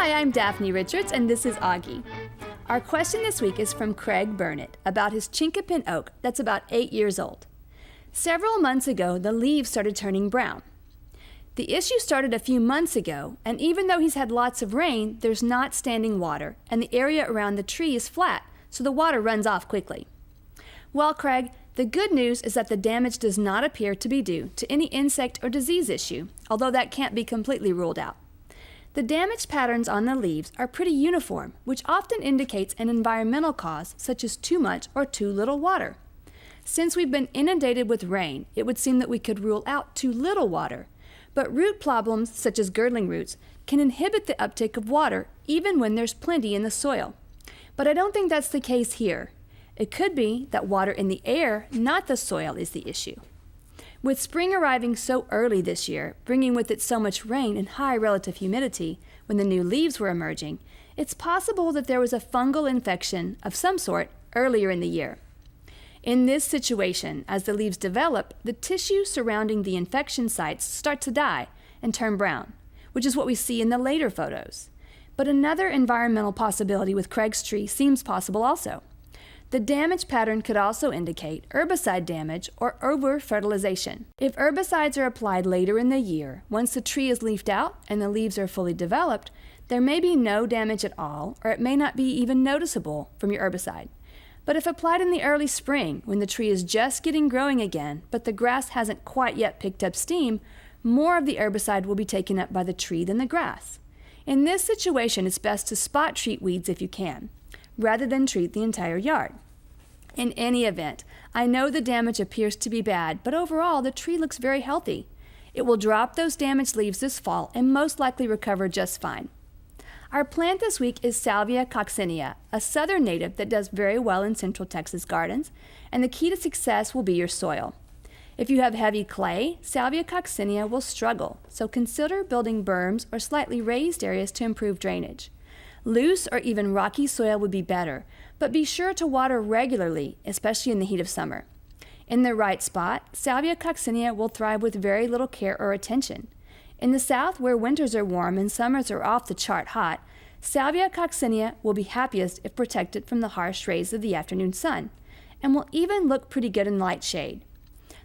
Hi, I'm Daphne Richards, and this is Augie. Our question this week is from Craig Burnett about his chinkapin oak that's about 8 years old. Several months ago, the leaves started turning brown. The issue started a few months ago, and even though he's had lots of rain, there's not standing water, and the area around the tree is flat, so the water runs off quickly. Well, Craig, the good news is that the damage does not appear to be due to any insect or disease issue, although that can't be completely ruled out. The damage patterns on the leaves are pretty uniform, which often indicates an environmental cause, such as too much or too little water. Since we've been inundated with rain, it would seem that we could rule out too little water. But root problems, such as girdling roots, can inhibit the uptake of water even when there's plenty in the soil. But I don't think that's the case here. It could be that water in the air, not the soil, is the issue. With spring arriving so early this year, bringing with it so much rain and high relative humidity when the new leaves were emerging, it's possible that there was a fungal infection of some sort earlier in the year. In this situation, as the leaves develop, the tissue surrounding the infection sites start to die and turn brown, which is what we see in the later photos. But another environmental possibility with Craig's tree seems possible also. The damage pattern could also indicate herbicide damage or over-fertilization. If herbicides are applied later in the year, once the tree is leafed out and the leaves are fully developed, there may be no damage at all, or it may not be even noticeable from your herbicide. But if applied in the early spring, when the tree is just getting growing again, but the grass hasn't quite yet picked up steam, more of the herbicide will be taken up by the tree than the grass. In this situation, it's best to spot treat weeds if you can, rather than treat the entire yard. In any event, I know the damage appears to be bad, but overall the tree looks very healthy. It will drop those damaged leaves this fall and most likely recover just fine. Our plant this week is Salvia coccinea, a southern native that does very well in Central Texas gardens, and the key to success will be your soil. If you have heavy clay, Salvia coccinea will struggle, so consider building berms or slightly raised areas to improve drainage. Loose or even rocky soil would be better, but be sure to water regularly, especially in the heat of summer. In the right spot, Salvia coccinea will thrive with very little care or attention. In the south, where winters are warm and summers are off the chart hot, Salvia coccinea will be happiest if protected from the harsh rays of the afternoon sun, and will even look pretty good in light shade.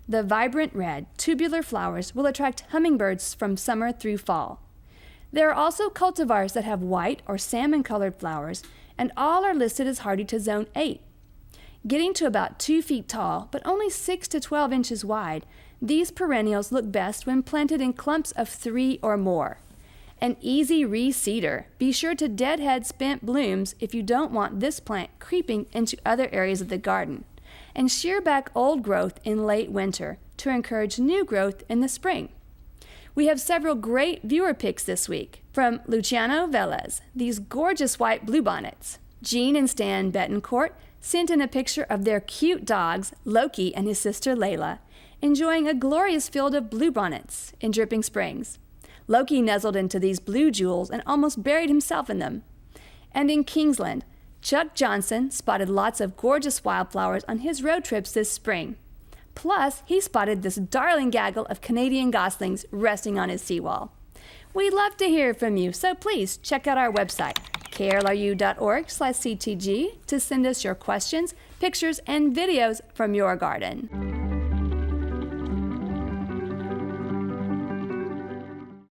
The vibrant red, tubular flowers will attract hummingbirds from summer through fall. There are also cultivars that have white or salmon-colored flowers, and all are listed as hardy to Zone 8. Getting to about 2 feet tall, but only 6 to 12 inches wide, these perennials look best when planted in clumps of 3 or more. An easy reseeder. Be sure to deadhead spent blooms if you don't want this plant creeping into other areas of the garden. And shear back old growth in late winter to encourage new growth in the spring. We have several great viewer picks this week from Luciano Velez, these gorgeous white bluebonnets. Jean and Stan Betancourt sent in a picture of their cute dogs, Loki and his sister Layla, enjoying a glorious field of bluebonnets in Dripping Springs. Loki nuzzled into these blue jewels and almost buried himself in them. And in Kingsland, Chuck Johnson spotted lots of gorgeous wildflowers on his road trips this spring. Plus, he spotted this darling gaggle of Canadian goslings resting on his seawall. We'd love to hear from you, so please check out our website, klru.org/ctg, to send us your questions, pictures, and videos from your garden.